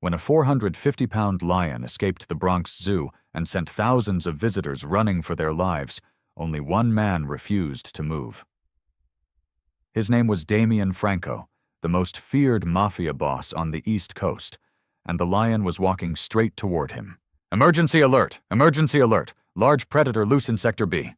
when a 450-pound lion escaped the Bronx Zoo and sent thousands of visitors running for their lives, only one man refused to move. His name was Damian Franco, the most feared Mafia boss on the East Coast, and the lion was walking straight toward him. "Emergency alert! Emergency alert! Large predator loose in Sector B."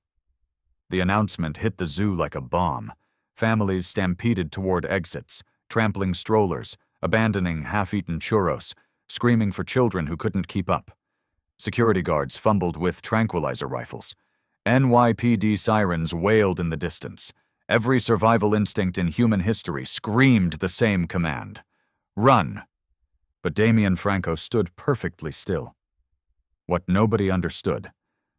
The announcement hit the zoo like a bomb. Families stampeded toward exits, trampling strollers, abandoning half-eaten churros, screaming for children who couldn't keep up. Security guards fumbled with tranquilizer rifles. NYPD sirens wailed in the distance. Every survival instinct in human history screamed the same command: run! But Damian Franco stood perfectly still. What nobody understood,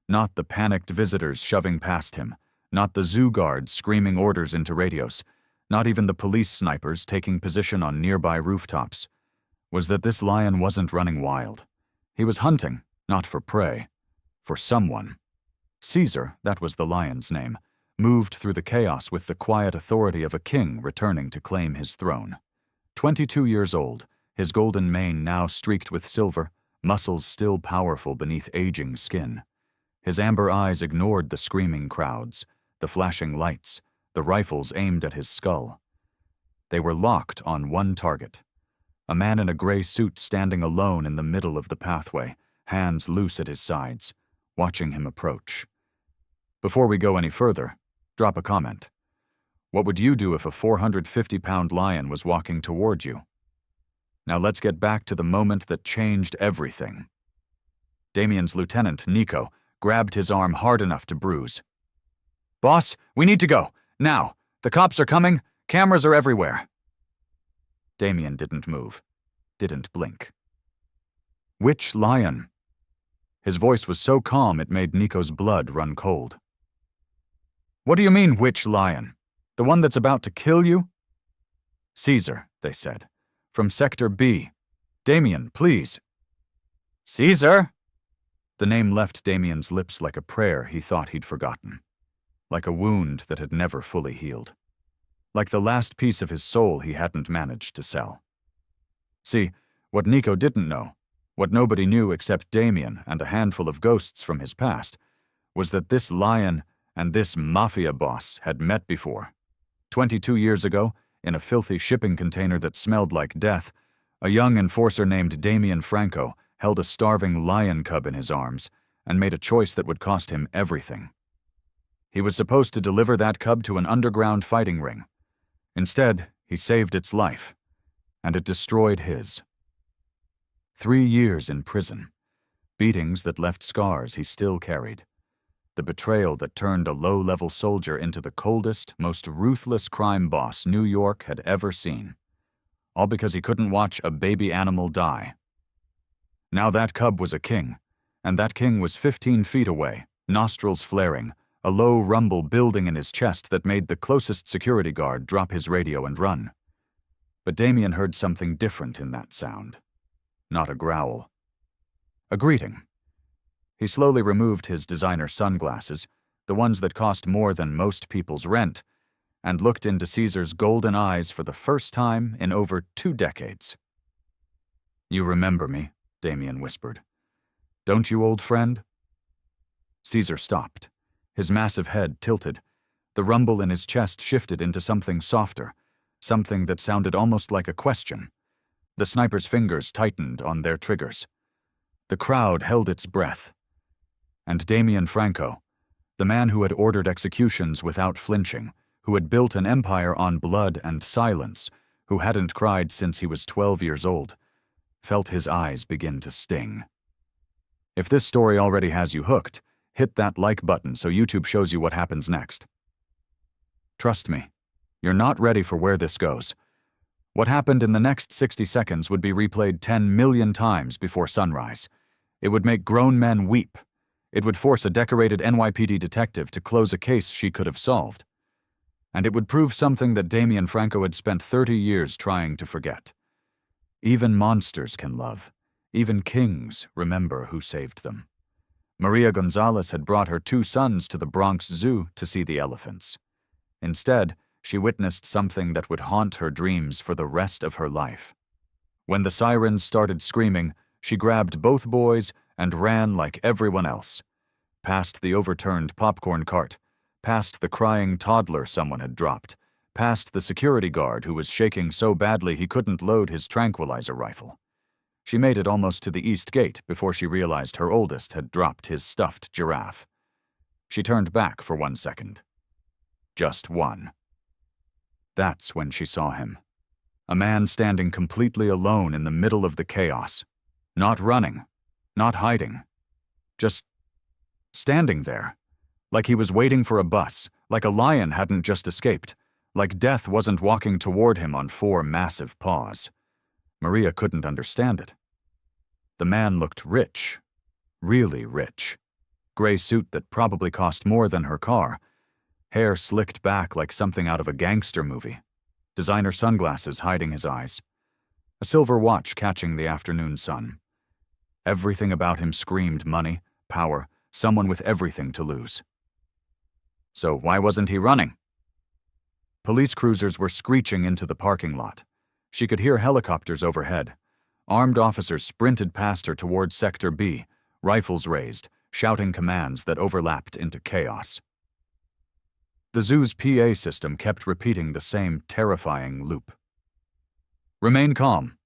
not the panicked visitors shoving past him, not the zoo guards screaming orders into radios, not even the police snipers taking position on nearby rooftops, was that this lion wasn't running wild. He was hunting, not for prey, for someone. Caesar, that was the lion's name, moved through the chaos with the quiet authority of a king returning to claim his throne. 22 years old, his golden mane now streaked with silver, muscles still powerful beneath aging skin. His amber eyes ignored the screaming crowds, the flashing lights, the rifles aimed at his skull. They were locked on one target: a man in a gray suit standing alone in the middle of the pathway, hands loose at his sides, watching him approach. Before we go any further, drop a comment. What would you do if a 450-pound lion was walking toward you? Now let's get back to the moment that changed everything. Damian's lieutenant, Nico, grabbed his arm hard enough to bruise. "Boss, we need to go. Now. The cops are coming. Cameras are everywhere." Damian didn't move, didn't blink. "Which lion?" His voice was so calm it made Nico's blood run cold. "What do you mean, which lion? The one that's about to kill you?" "Caesar," they said. "From Sector B. Damian, please." "Caesar?" The name left Damian's lips like a prayer he thought he'd forgotten. Like a wound that had never fully healed. Like the last piece of his soul he hadn't managed to sell. See, what Nico didn't know, what nobody knew except Damian and a handful of ghosts from his past, was that this lion and this Mafia boss had met before. 22 years ago, in a filthy shipping container that smelled like death, a young enforcer named Damian Franco held a starving lion cub in his arms and made a choice that would cost him everything. He was supposed to deliver that cub to an underground fighting ring. Instead, he saved its life, and it destroyed his. 3 years in prison, beatings that left scars he still carried. The betrayal that turned a low-level soldier into the coldest, most ruthless crime boss New York had ever seen. All because he couldn't watch a baby animal die. Now that cub was a king, and that king was 15 feet away, nostrils flaring, a low rumble building in his chest that made the closest security guard drop his radio and run. But Damian heard something different in that sound. Not a growl. A greeting. He slowly removed his designer sunglasses, the ones that cost more than most people's rent, and looked into Caesar's golden eyes for the first time in over 2 decades. "You remember me," Damian whispered. "Don't you, old friend?" Caesar stopped. His massive head tilted. The rumble in his chest shifted into something softer, something that sounded almost like a question. The sniper's fingers tightened on their triggers. The crowd held its breath. And Damian Franco, the man who had ordered executions without flinching, who had built an empire on blood and silence, who hadn't cried since he was 12 years old, felt his eyes begin to sting. If this story already has you hooked, hit that like button so YouTube shows you what happens next. Trust me, you're not ready for where this goes. What happened in the next 60 seconds would be replayed 10 million times before sunrise. It would make grown men weep. It would force a decorated NYPD detective to close a case she could have solved. And it would prove something that Damian Franco had spent 30 years trying to forget. Even monsters can love. Even kings remember who saved them. Maria Gonzalez had brought her 2 sons to the Bronx Zoo to see the elephants. Instead, she witnessed something that would haunt her dreams for the rest of her life. When the sirens started screaming, she grabbed both boys and ran like everyone else. Past the overturned popcorn cart, past the crying toddler someone had dropped, past the security guard who was shaking so badly he couldn't load his tranquilizer rifle. She made it almost to the east gate before she realized her oldest had dropped his stuffed giraffe. She turned back for 1 second. Just one. That's when she saw him. A man standing completely alone in the middle of the chaos. Not running, not hiding. Just standing there. Like he was waiting for a bus, like a lion hadn't just escaped, like death wasn't walking toward him on 4 massive paws. Maria couldn't understand it. The man looked rich. Really rich. Gray suit that probably cost more than her car. Hair slicked back like something out of a gangster movie. Designer sunglasses hiding his eyes. A silver watch catching the afternoon sun. Everything about him screamed money, power, someone with everything to lose. So why wasn't he running? Police cruisers were screeching into the parking lot. She could hear helicopters overhead. Armed officers sprinted past her towards Sector B, rifles raised, shouting commands that overlapped into chaos. The zoo's PA system kept repeating the same terrifying loop. Remain calm.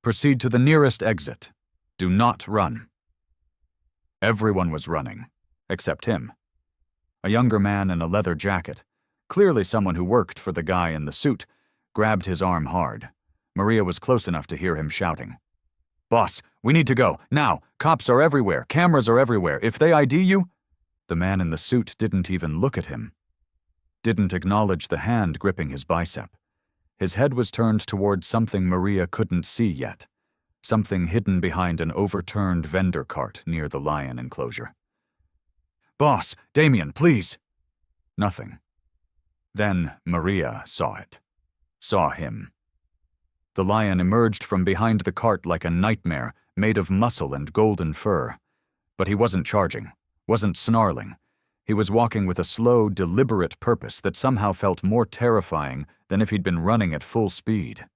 Proceed to the nearest exit. Do not run. Everyone was running, except him. A younger man in a leather jacket, clearly someone who worked for the guy in the suit, grabbed his arm hard. Maria was close enough to hear him shouting. Boss, we need to go, now! Cops are everywhere, cameras are everywhere, if they ID you… The man in the suit didn't even look at him. Didn't acknowledge the hand gripping his bicep. His head was turned toward something Maria couldn't see yet. Something hidden behind an overturned vendor cart near the lion enclosure. Boss, Damian, please! Nothing. Then Maria saw it. Saw him. The lion emerged from behind the cart like a nightmare, made of muscle and golden fur. But he wasn't charging, wasn't snarling. He was walking with a slow, deliberate purpose that somehow felt more terrifying than if he'd been running at full speed.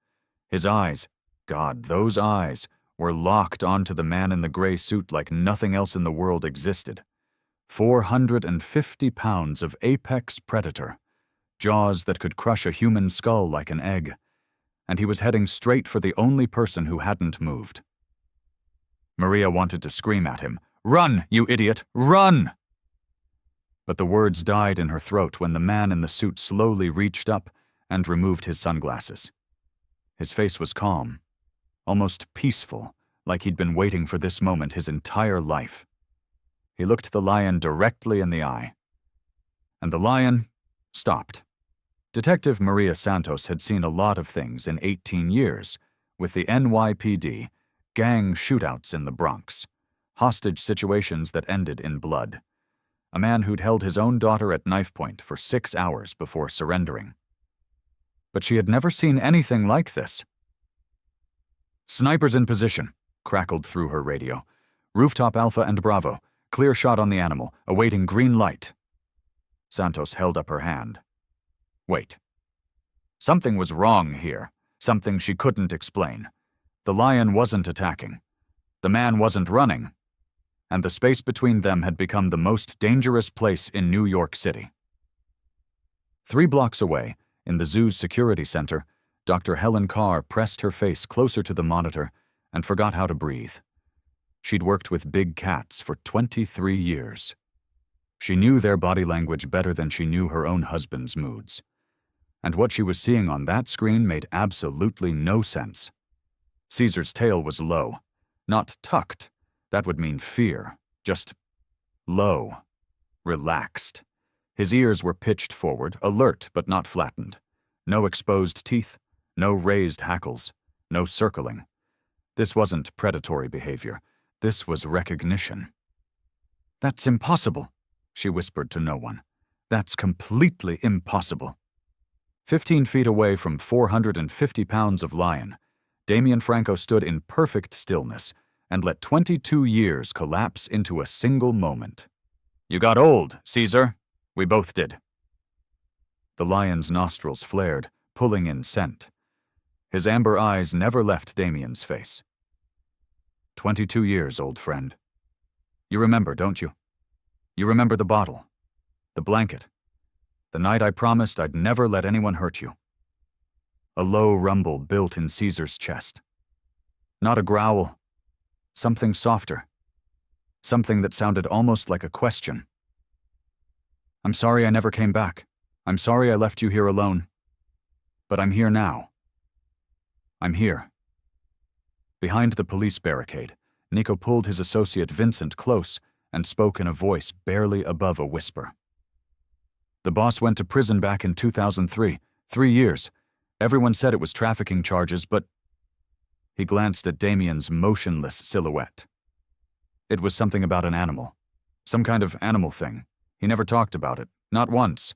His eyes, God, those eyes, were locked onto the man in the gray suit like nothing else in the world existed. 450 pounds of apex predator. Jaws that could crush a human skull like an egg. And he was heading straight for the only person who hadn't moved. Maria wanted to scream at him, "Run, you idiot, run!" But the words died in her throat when the man in the suit slowly reached up and removed his sunglasses. His face was calm, almost peaceful, like he'd been waiting for this moment his entire life. He looked the lion directly in the eye. And the lion stopped. Detective Maria Santos had seen a lot of things in 18 years, with the NYPD, gang shootouts in the Bronx, hostage situations that ended in blood. A man who'd held his own daughter at knife point for 6 hours before surrendering. But she had never seen anything like this. Snipers in position, crackled through her radio. Rooftop Alpha and Bravo, clear shot on the animal, awaiting green light. Santos held up her hand. Wait. Something was wrong here, something she couldn't explain. The lion wasn't attacking. The man wasn't running. And the space between them had become the most dangerous place in New York City. 3 blocks away, in the zoo's security center, Dr. Helen Carr pressed her face closer to the monitor and forgot how to breathe. She'd worked with big cats for 23 years. She knew their body language better than she knew her own husband's moods. And what she was seeing on that screen made absolutely no sense. Caesar's tail was low, not tucked. That would mean fear, just low, relaxed. His ears were pitched forward, alert but not flattened. No exposed teeth, no raised hackles, no circling. This wasn't predatory behavior. This was recognition. "That's impossible," she whispered to no one. "That's completely impossible." 15 feet away from 450 pounds of lion, Damian Franco stood in perfect stillness and let 22 years collapse into a single moment. "You got old, Caesar. We both did." The lion's nostrils flared, pulling in scent. His amber eyes never left Damian's face. 22 years, old friend. You remember, don't you? You remember the bottle, the blanket, the night I promised I'd never let anyone hurt you. A low rumble built in Caesar's chest. Not a growl, something softer, something that sounded almost like a question. I'm sorry I never came back. I'm sorry I left you here alone. But I'm here now. I'm here. Behind the police barricade, Nico pulled his associate Vincent close and spoke in a voice barely above a whisper. The boss went to prison back in 2003, 3 years. Everyone said it was trafficking charges, but... He glanced at Damian's motionless silhouette. It was something about an animal. Some kind of animal thing. He never talked about it, not once.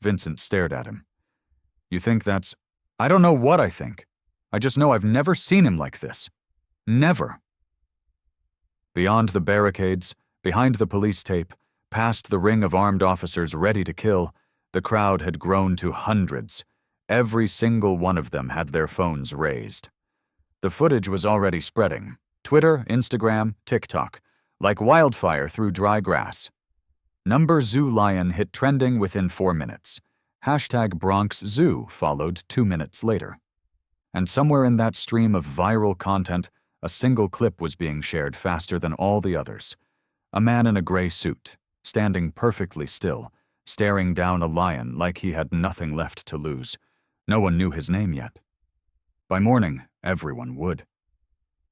Vincent stared at him. You think that's... I don't know what I think. I just know I've never seen him like this. Never. Beyond the barricades, behind the police tape, past the ring of armed officers ready to kill, the crowd had grown to hundreds. Every single one of them had their phones raised. The footage was already spreading. Twitter, Instagram, TikTok, like wildfire through dry grass. Number Zoo Lion hit trending within 4 minutes. Hashtag Bronx Zoo followed 2 minutes later. And somewhere in that stream of viral content, a single clip was being shared faster than all the others. A man in a gray suit, standing perfectly still, staring down a lion like he had nothing left to lose. No one knew his name yet. By morning, everyone would.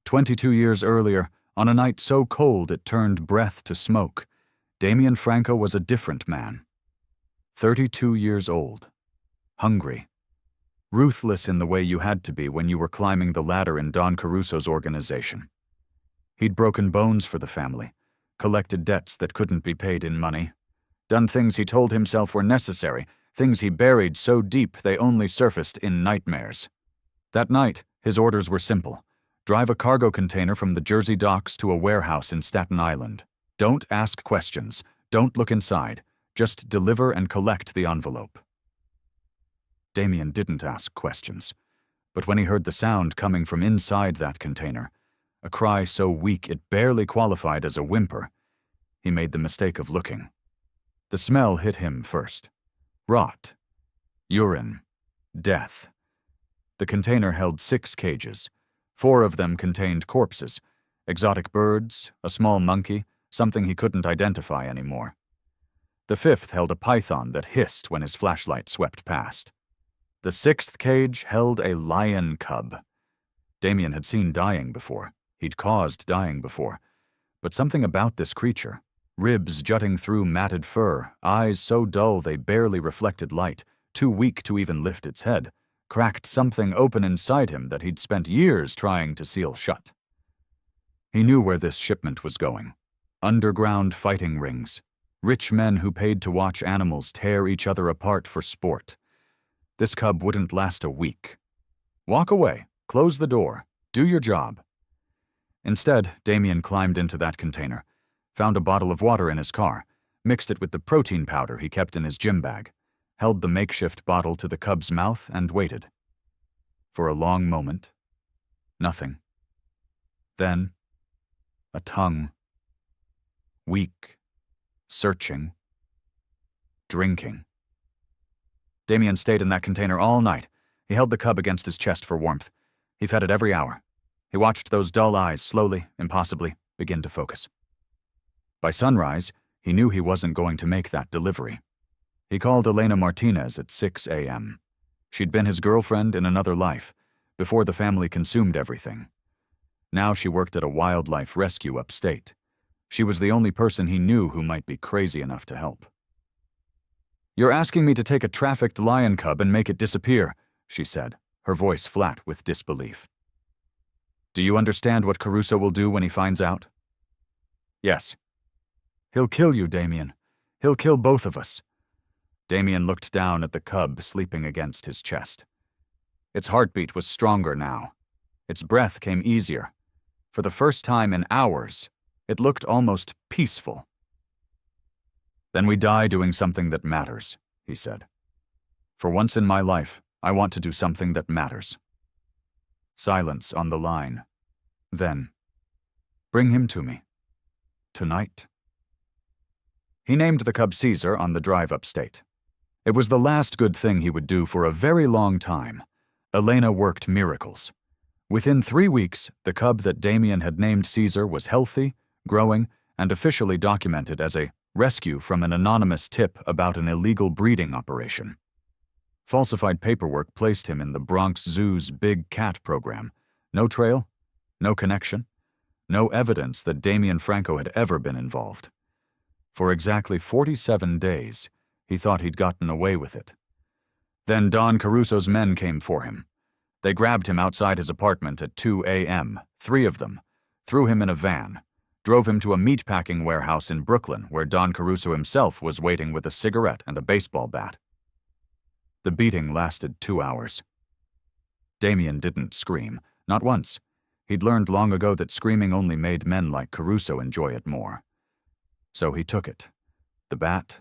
22 years earlier, on a night so cold it turned breath to smoke, Damian Franco was a different man. 32 years old. Hungry. Ruthless in the way you had to be when you were climbing the ladder in Don Caruso's organization. He'd broken bones for the family, collected debts that couldn't be paid in money, done things he told himself were necessary, things he buried so deep they only surfaced in nightmares. That night, his orders were simple. Drive a cargo container from the Jersey docks to a warehouse in Staten Island. Don't ask questions. Don't look inside. Just deliver and collect the envelope. Damian didn't ask questions, but when he heard the sound coming from inside that container, a cry so weak it barely qualified as a whimper, he made the mistake of looking. The smell hit him first. Rot. Urine. Death. The container held 6 cages. 4 of them contained corpses, exotic birds, a small monkey, something he couldn't identify anymore. The 5th held a python that hissed when his flashlight swept past. The 6th cage held a lion cub. Damian had seen dying before. He'd caused dying before. But something about this creature, ribs jutting through matted fur, eyes so dull they barely reflected light, too weak to even lift its head, cracked something open inside him that he'd spent years trying to seal shut. He knew where this shipment was going. Underground fighting rings. Rich men who paid to watch animals tear each other apart for sport. This cub wouldn't last a week. Walk away, close the door, do your job. Instead, Damian climbed into that container, found a bottle of water in his car, mixed it with the protein powder he kept in his gym bag, held the makeshift bottle to the cub's mouth and waited. For a long moment, nothing. Then, a tongue. Weak, searching, drinking. Damian stayed in that container all night. He held the cub against his chest for warmth. He fed it every hour. He watched those dull eyes slowly, impossibly, begin to focus. By sunrise, he knew he wasn't going to make that delivery. He called Elena Martinez at 6 a.m. She'd been his girlfriend in another life, before the family consumed everything. Now she worked at a wildlife rescue upstate. She was the only person he knew who might be crazy enough to help. "You're asking me to take a trafficked lion cub and make it disappear," she said, her voice flat with disbelief. "Do you understand what Caruso will do when he finds out?" "Yes." "He'll kill you, Damian. He'll kill both of us." Damian looked down at the cub sleeping against his chest. Its heartbeat was stronger now. Its breath came easier. For the first time in hours, it looked almost peaceful. "Then we die doing something that matters," he said. "For once in my life, I want to do something that matters." Silence on the line. Then, "Bring him to me. Tonight." He named the cub Caesar on the drive upstate. It was the last good thing he would do for a very long time. Elena worked miracles. Within 3 weeks, the cub that Damian had named Caesar was healthy, growing, and officially documented as a rescue from an anonymous tip about an illegal breeding operation. Falsified paperwork placed him in the Bronx Zoo's big cat program. No trail, no connection, no evidence that Damian Franco had ever been involved. For exactly 47 days, he thought he'd gotten away with it. Then Don Caruso's men came for him. They grabbed him outside his apartment at 2 a.m., 3 of them, threw him in a van, drove him to a meatpacking warehouse in Brooklyn where Don Caruso himself was waiting with a cigarette and a baseball bat. The beating lasted 2 hours. Damian didn't scream, not once. He'd learned long ago that screaming only made men like Caruso enjoy it more. So he took it. The bat,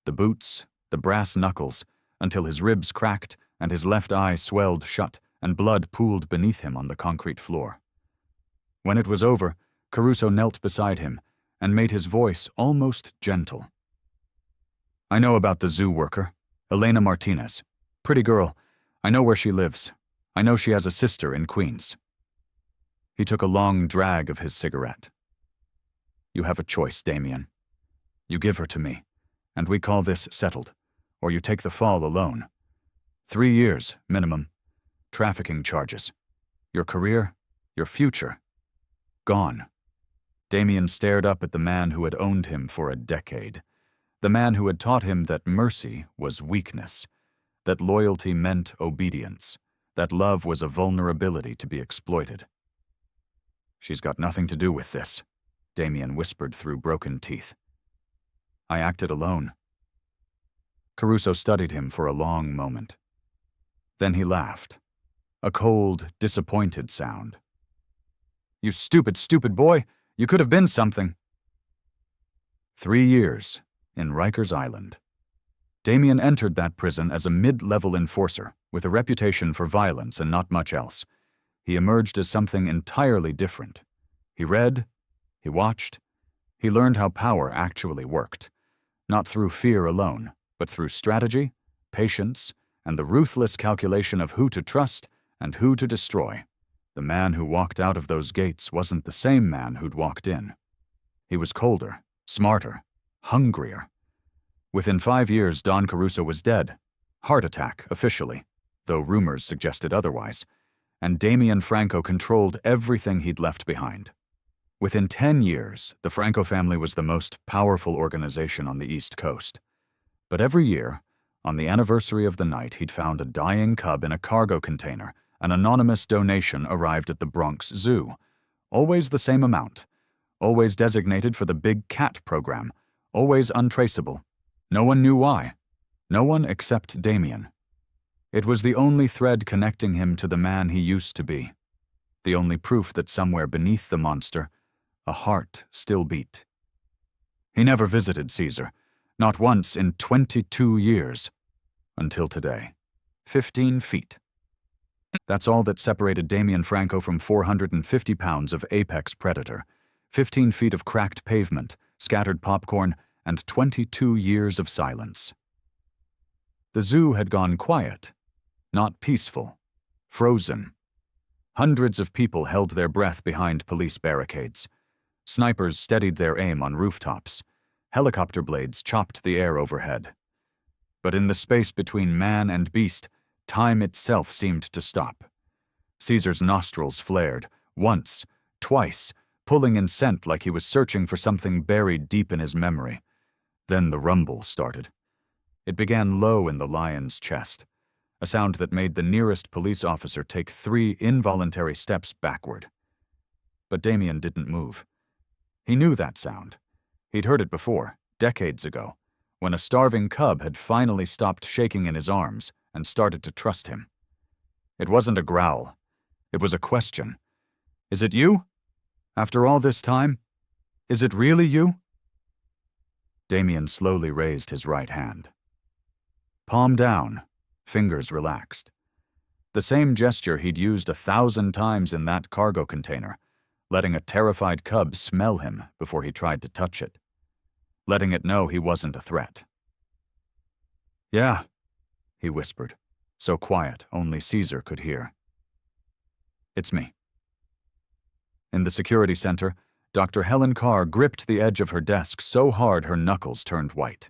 the boots, the brass knuckles, until his ribs cracked and his left eye swelled shut and blood pooled beneath him on the concrete floor. When it was over, Caruso knelt beside him and made his voice almost gentle. "I know about the zoo worker, Elena Martinez. Pretty girl. I know where she lives. I know she has a sister in Queens." He took a long drag of his cigarette. "You have a choice, Damian. You give her to me, and we call this settled, or you take the fall alone. 3 years, minimum. Trafficking charges. Your career, your future. Gone." Damian stared up at the man who had owned him for a decade. The man who had taught him that mercy was weakness, that loyalty meant obedience, that love was a vulnerability to be exploited. "She's got nothing to do with this," Damian whispered through broken teeth. "I acted alone." Caruso studied him for a long moment. Then he laughed, a cold, disappointed sound. "You stupid, stupid boy! You could have been something." 3 years in Rikers Island. Damian entered that prison as a mid-level enforcer with a reputation for violence and not much else. He emerged as something entirely different. He read, he watched, he learned how power actually worked, not through fear alone, but through strategy, patience, and the ruthless calculation of who to trust and who to destroy. The man who walked out of those gates wasn't the same man who'd walked in. He was colder, smarter, hungrier. Within 5 years, Don Caruso was dead. Heart attack, officially, though rumors suggested otherwise. And Damian Franco controlled everything he'd left behind. Within 10 years, the Franco family was the most powerful organization on the East Coast. But every year, on the anniversary of the night he'd found a dying cub in a cargo container, an anonymous donation arrived at the Bronx Zoo. Always the same amount. Always designated for the big cat program. Always untraceable. No one knew why. No one except Damian. It was the only thread connecting him to the man he used to be. The only proof that somewhere beneath the monster, a heart still beat. He never visited Caesar, not once in 22 years. Until today. 15 feet. That's all that separated Damian Franco from 450 pounds of apex predator, 15 feet of cracked pavement, scattered popcorn, and 22 years of silence. The zoo had gone quiet, not peaceful, frozen. Hundreds of people held their breath behind police barricades. Snipers steadied their aim on rooftops. Helicopter blades chopped the air overhead. But in the space between man and beast, time itself seemed to stop. Caesar's nostrils flared, once, twice, pulling in scent like he was searching for something buried deep in his memory. Then the rumble started. It began low in the lion's chest, a sound that made the nearest police officer take 3 involuntary steps backward. But Damian didn't move. He knew that sound. He'd heard it before, decades ago, when a starving cub had finally stopped shaking in his arms and started to trust him. It wasn't a growl. It was a question. "Is it you? After all this time? Is it really you?" Damian slowly raised his right hand. Palm down, fingers relaxed. The The same gesture he'd used 1,000 times in that cargo container, letting a terrified cub smell him before he tried to touch it, letting it know he wasn't a threat. "Yeah," he whispered, so quiet only Caesar could hear. "It's me." In the security center, Dr. Helen Carr gripped the edge of her desk so hard her knuckles turned white.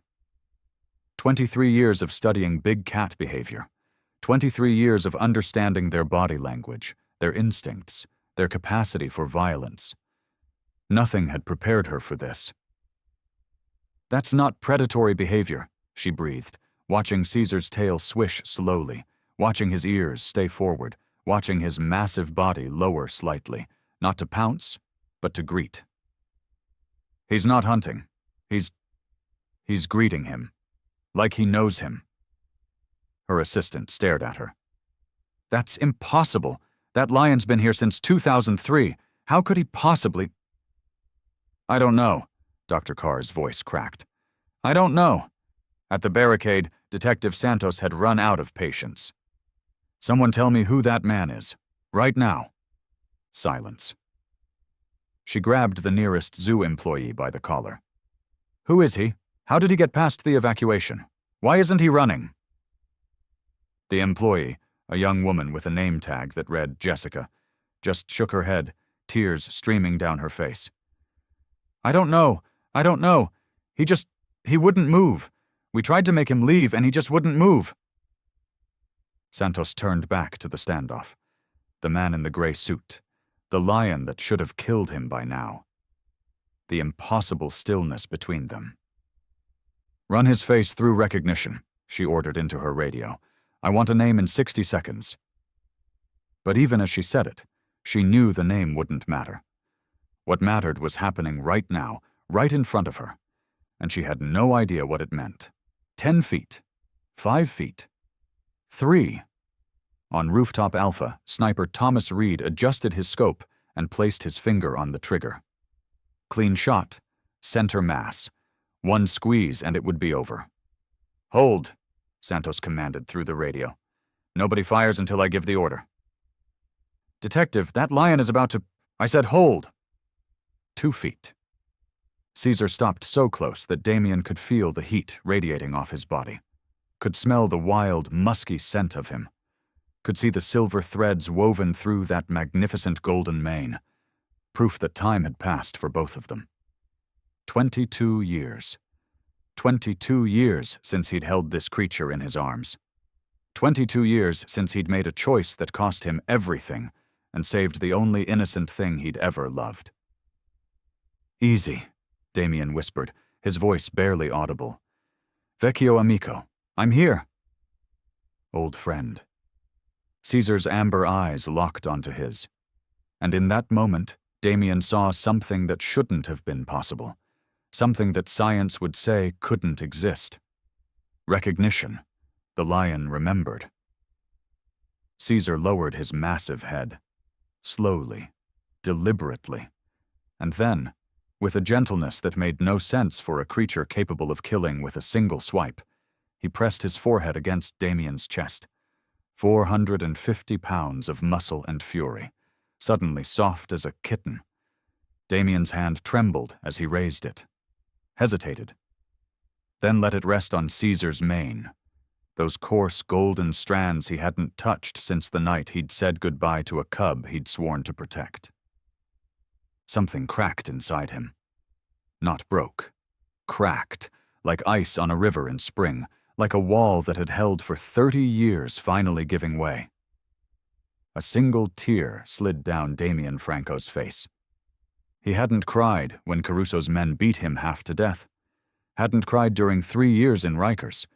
23 years of studying big cat behavior, 23 years of understanding their body language, their instincts, their capacity for violence. Nothing had prepared her for this. "That's not predatory behavior," she breathed, watching Caesar's tail swish slowly, watching his ears stay forward, watching his massive body lower slightly, not to pounce, but to greet. "He's not hunting. He's greeting him. Like he knows him." Her assistant stared at her. "That's impossible. That lion's been here since 2003. How could he possibly—" "I don't know," Dr. Carr's voice cracked. "I don't know." At the barricade, Detective Santos had run out of patience. "Someone tell me who that man is. Right now." Silence. She grabbed the nearest zoo employee by the collar. "Who is he? How did he get past the evacuation? Why isn't he running?" The employee, a young woman with a name tag that read Jessica, just shook her head, tears streaming down her face. I don't know. He wouldn't move. We tried to make him leave and he just wouldn't move." Santos turned back to the standoff. The man in the gray suit. The lion that should have killed him by now. The impossible stillness between them. "Run his face through recognition," she ordered into her radio. "I want a name in 60 seconds. But even as she said it, she knew the name wouldn't matter. What mattered was happening right now, right in front of her, and she had no idea what it meant. 10 feet. 5 feet. 3. On Rooftop Alpha, sniper Thomas Reed adjusted his scope and placed his finger on the trigger. Clean shot, center mass. One squeeze and it would be over. "Hold," Santos commanded through the radio. "Nobody fires until I give the order." "Detective, that lion is about to—" "I said hold." 2 feet. Caesar stopped so close that Damian could feel the heat radiating off his body, could smell the wild, musky scent of him, could see the silver threads woven through that magnificent golden mane, proof that time had passed for both of them. 22 years. 22 years since he'd held this creature in his arms. 22 years since he'd made a choice that cost him everything and saved the only innocent thing he'd ever loved. "Easy," Damian whispered, his voice barely audible. "Vecchio amico, I'm here." Old friend. Caesar's amber eyes locked onto his. And in that moment, Damian saw something that shouldn't have been possible. Something that science would say couldn't exist. Recognition. The lion remembered. Caesar lowered his massive head. Slowly. Deliberately. And then, with a gentleness that made no sense for a creature capable of killing with a single swipe, he pressed his forehead against Damian's chest. 450 pounds of muscle and fury, suddenly soft as a kitten. Damian's hand trembled as he raised it, hesitated, then let it rest on Caesar's mane, those coarse golden strands he hadn't touched since the night he'd said goodbye to a cub he'd sworn to protect. Something cracked inside him. Not broke. Cracked, like ice on a river in spring, like a wall that had held for 30 years finally giving way. A single tear slid down Damian Franco's face. He hadn't cried when Caruso's men beat him half to death. Hadn't cried during 3 years in Rikers.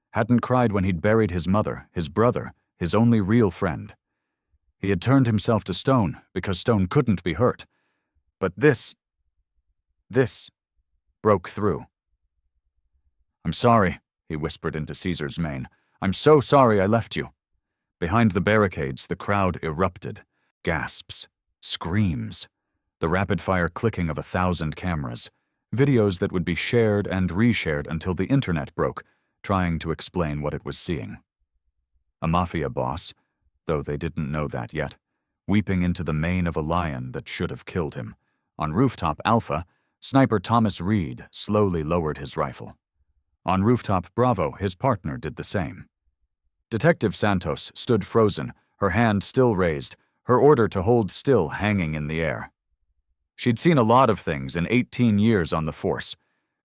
Hadn't cried when he'd buried his mother, his brother, his only real friend. He had turned himself to stone because stone couldn't be hurt. But this broke through. "I'm sorry," he whispered into Caesar's mane. "I'm so sorry I left you." Behind the barricades, the crowd erupted. Gasps. Screams. The rapid-fire clicking of 1,000 cameras. Videos that would be shared and reshared until the internet broke, trying to explain what it was seeing. A Mafia boss, though they didn't know that yet, weeping into the mane of a lion that should have killed him. On Rooftop Alpha, Sniper Thomas Reed slowly lowered his rifle. On Rooftop Bravo, his partner did the same. Detective Santos stood frozen, her hand still raised, her order to hold still hanging in the air. She'd seen a lot of things in 18 years on the force.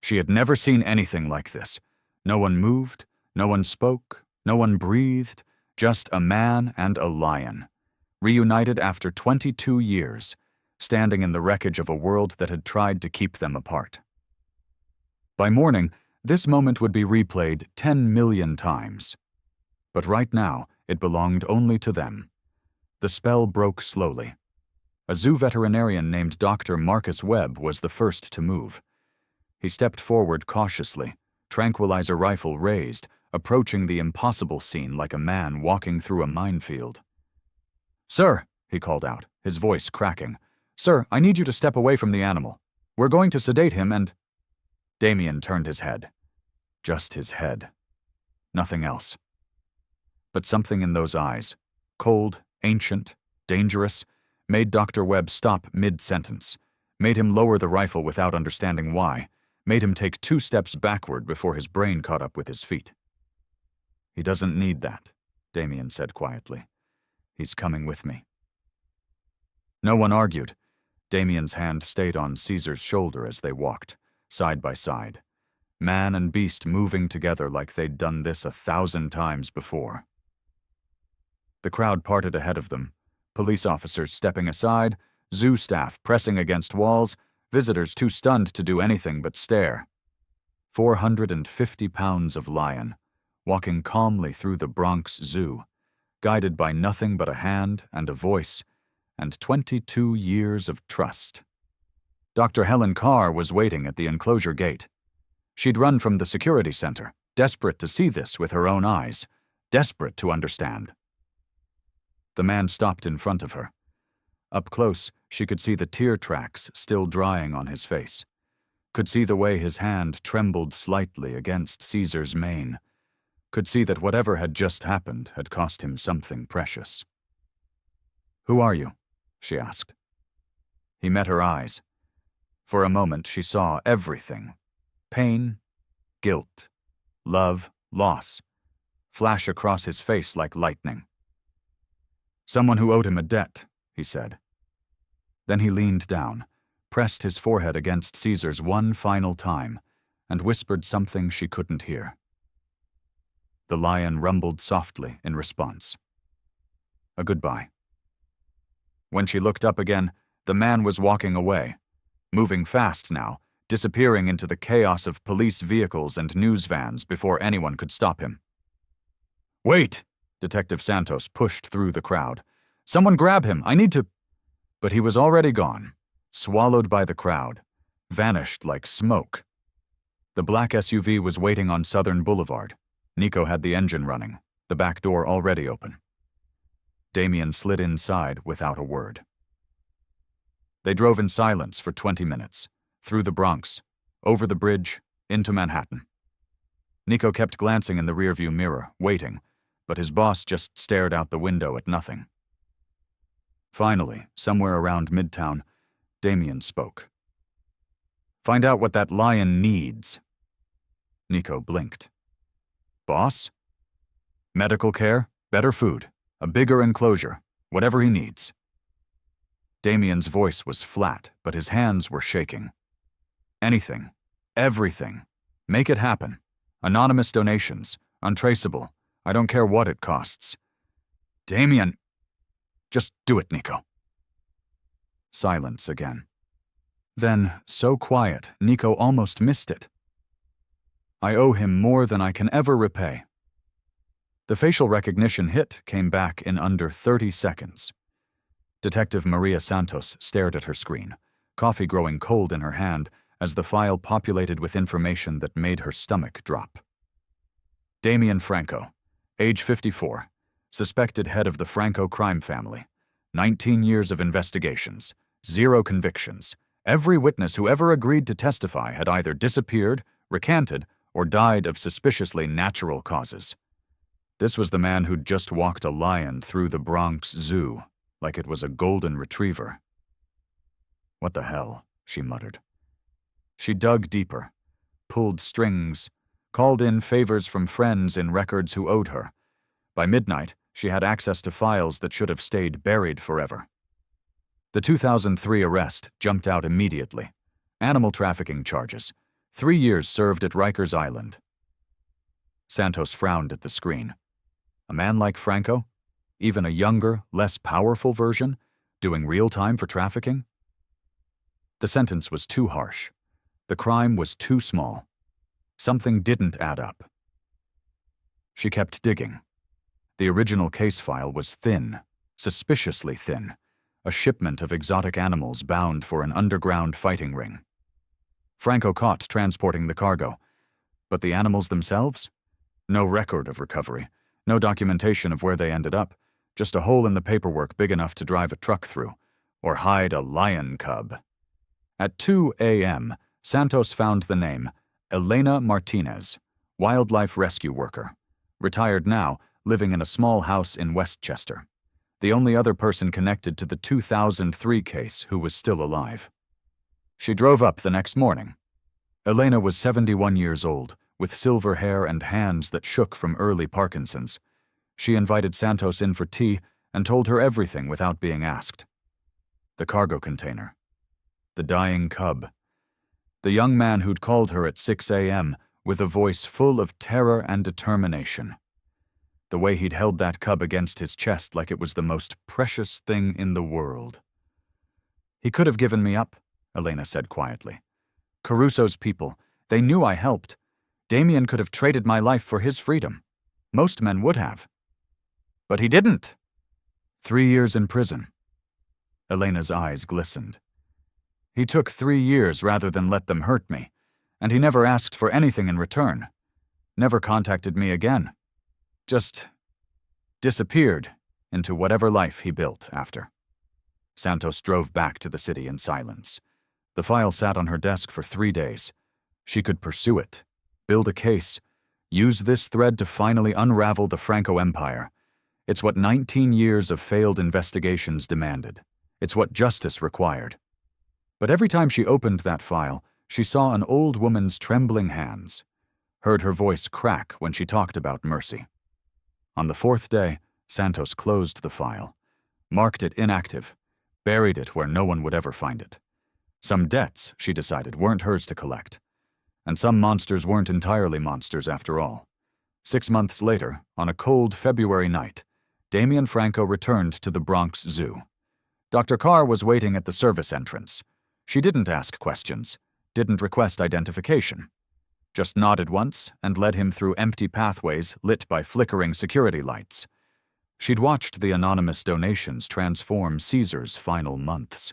She had never seen anything like this. No one moved, no one spoke, no one breathed, just a man and a lion, reunited after 22 years, standing in the wreckage of a world that had tried to keep them apart. By morning, this moment would be replayed 10 million times. But right now, it belonged only to them. The spell broke slowly. A zoo veterinarian named Dr. Marcus Webb was the first to move. He stepped forward cautiously, tranquilizer rifle raised, approaching the impossible scene like a man walking through a minefield. "Sir," he called out, his voice cracking. "Sir, I need you to step away from the animal. We're going to sedate him and—" Damian turned his head. Just his head. Nothing else. But something in those eyes, cold, ancient, dangerous, made Dr. Webb stop mid-sentence, made him lower the rifle without understanding why, made him take 2 steps backward before his brain caught up with his feet. "He doesn't need that," Damian said quietly. "He's coming with me." No one argued. Damian's hand stayed on Caesar's shoulder as they walked, side by side, man and beast moving together like they'd done this 1,000 times before. The crowd parted ahead of them, police officers stepping aside, zoo staff pressing against walls, visitors too stunned to do anything but stare. 450 pounds of lion, walking calmly through the Bronx Zoo, guided by nothing but a hand and a voice, and 22 years of trust. Dr. Helen Carr was waiting at the enclosure gate. She'd run from the security center, desperate to see this with her own eyes, desperate to understand. The man stopped in front of her. Up close, she could see the tear tracks still drying on his face, could see the way his hand trembled slightly against Caesar's mane, could see that whatever had just happened had cost him something precious. "Who are you?" she asked. He met her eyes. For a moment she saw everything: pain, guilt, love, loss, flash across his face like lightning. "Someone who owed him a debt," he said. Then he leaned down, pressed his forehead against Caesar's one final time, and whispered something she couldn't hear. The lion rumbled softly in response. A goodbye. When she looked up again, the man was walking away, moving fast now, disappearing into the chaos of police vehicles and news vans before anyone could stop him. "Wait!" Detective Santos pushed through the crowd. "Someone grab him, I need to—" But he was already gone, swallowed by the crowd, vanished like smoke. The black SUV was waiting on Southern Boulevard. Nico had the engine running, the back door already open. Damian slid inside without a word. They drove in silence for 20 minutes, through the Bronx, over the bridge, into Manhattan. Nico kept glancing in the rearview mirror, waiting, but his boss just stared out the window at nothing. Finally, somewhere around Midtown, Damian spoke. "Find out what that lion needs." Nico blinked. "Boss?" "Medical care, better food, a bigger enclosure, whatever he needs." Damian's voice was flat, but his hands were shaking. "Anything, everything. Make it happen. Anonymous donations, untraceable. I don't care what it costs." "Damian!" "Just do it, Nico." Silence again. Then, so quiet, Nico almost missed it. "I owe him more than I can ever repay." The facial recognition hit came back in under 30 seconds. Detective Maria Santos stared at her screen, coffee growing cold in her hand as the file populated with information that made her stomach drop. Damian Franco, age 54, suspected head of the Franco crime family, 19 years of investigations, 0 convictions. Every witness who ever agreed to testify had either disappeared, recanted, or died of suspiciously natural causes. This was the man who'd just walked a lion through the Bronx Zoo, like it was a golden retriever. "What the hell?" she muttered. She dug deeper, pulled strings, called in favors from friends in records who owed her. By midnight, she had access to files that should have stayed buried forever. The 2003 arrest jumped out immediately. Animal trafficking charges. 3 years served at Rikers Island. Santos frowned at the screen. A man like Franco? Even a younger, less powerful version? Doing real time for trafficking? The sentence was too harsh. The crime was too small. Something didn't add up. She kept digging. The original case file was thin, suspiciously thin, a shipment of exotic animals bound for an underground fighting ring. Franco caught transporting the cargo, but the animals themselves? No record of recovery, no documentation of where they ended up, just a hole in the paperwork big enough to drive a truck through, or hide a lion cub. At 2 a.m., Santos found the name Elena Martinez, wildlife rescue worker, retired now, living in a small house in Westchester. The only other person connected to the 2003 case who was still alive. She drove up the next morning. Elena was 71 years old, with silver hair and hands that shook from early Parkinson's. She invited Santos in for tea and told her everything without being asked. The cargo container. The dying cub. The young man who'd called her at 6 a.m. with a voice full of terror and determination. The way he'd held that cub against his chest like it was the most precious thing in the world. "He could have given me up," Elena said quietly. "Caruso's people, they knew I helped. Damian could have traded my life for his freedom. Most men would have. But he didn't." 3 years in prison. Elena's eyes glistened. "He took 3 years rather than let them hurt me, and he never asked for anything in return. Never contacted me again. Just disappeared into whatever life he built after." Santos drove back to the city in silence. The file sat on her desk for 3 days. She could pursue it, build a case, use this thread to finally unravel the Franco Empire. It's what 19 years of failed investigations demanded. It's what justice required. But every time she opened that file, she saw an old woman's trembling hands, heard her voice crack when she talked about mercy. On the 4th day, Santos closed the file, marked it inactive, buried it where no one would ever find it. Some debts, she decided, weren't hers to collect. And some monsters weren't entirely monsters after all. 6 months later, on a cold February night, Damian Franco returned to the Bronx Zoo. Dr. Carr was waiting at the service entrance. She didn't ask questions, didn't request identification. Just nodded once and led him through empty pathways lit by flickering security lights. She'd watched the anonymous donations transform Caesar's final months.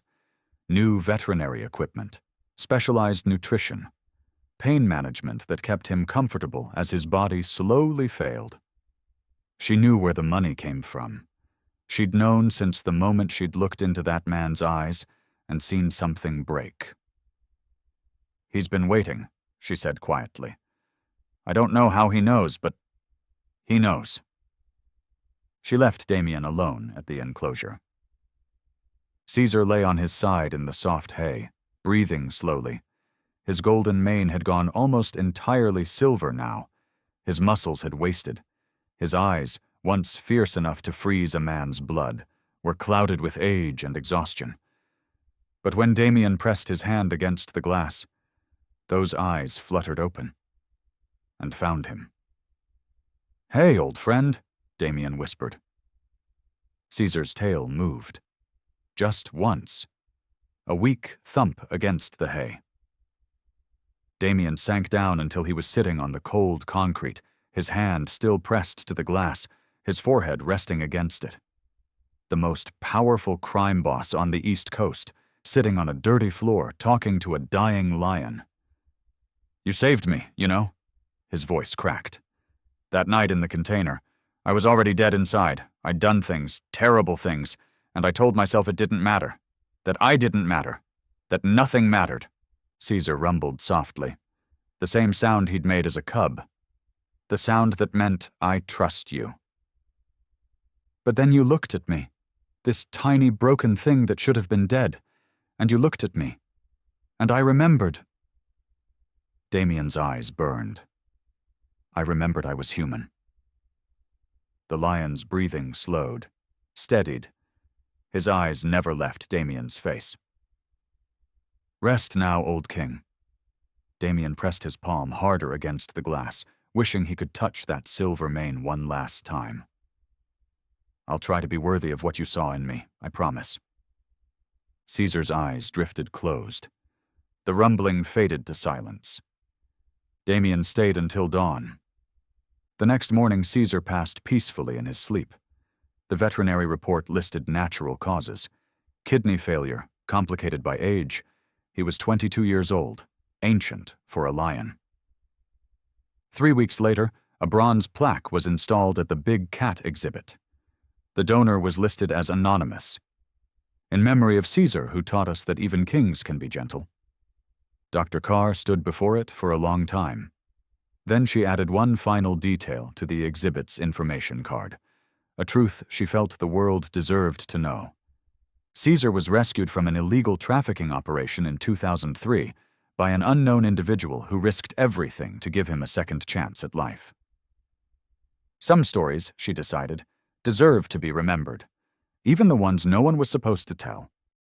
New veterinary equipment, specialized nutrition, pain management that kept him comfortable as his body slowly failed. She knew where the money came from. She'd known since the moment she'd looked into that man's eyes and seen something break. "He's been waiting," she said quietly. "I don't know how he knows, but he knows." She left Damian alone at the enclosure. Caesar lay on his side in the soft hay, breathing slowly. His golden mane had gone almost entirely silver now. His muscles had wasted. His eyes, once fierce enough to freeze a man's blood, were clouded with age and exhaustion. But when Damian pressed his hand against the glass, those eyes fluttered open and found him. "Hey, old friend," Damian whispered. Caesar's tail moved. Just once. A weak thump against the hay. Damian sank down until he was sitting on the cold concrete, his hand still pressed to the glass, his forehead resting against it. The most powerful crime boss on the East Coast, sitting on a dirty floor talking to a dying lion. "You saved me, you know," his voice cracked. "That night in the container, I was already dead inside. I'd done things, terrible things, and I told myself it didn't matter. That I didn't matter. That nothing mattered." Caesar rumbled softly. The same sound he'd made as a cub. the sound that meant, "I trust you." But then you looked at me, this tiny broken thing that should have been dead, and you looked at me, and I remembered. Damian's eyes burned. I remembered I was human. The lion's breathing slowed, steadied. His eyes never left Damian's face. "Rest now, old king." Damian pressed his palm harder against the glass, wishing he could touch that silver mane one last time. "I'll try to be worthy of what you saw in me, I promise." Caesar's eyes drifted closed. The rumbling faded to silence. Damian stayed until dawn. The next morning, Caesar passed peacefully in his sleep. The veterinary report listed natural causes: kidney failure, complicated by age. He was 22 years old, ancient for a lion. 3 weeks later, a bronze plaque was installed at the Big Cat exhibit. The donor was listed as anonymous, in memory of Caesar, who taught us that even kings can be gentle. Dr. Carr stood before it for a long time. Then she added one final detail to the exhibit's information card, a truth she felt the world deserved to know. Caesar was rescued from an illegal trafficking operation in 2003 by an unknown individual who risked everything to give him a second chance at life. Some stories, she decided, deserve to be remembered, even the ones no one was supposed to tell.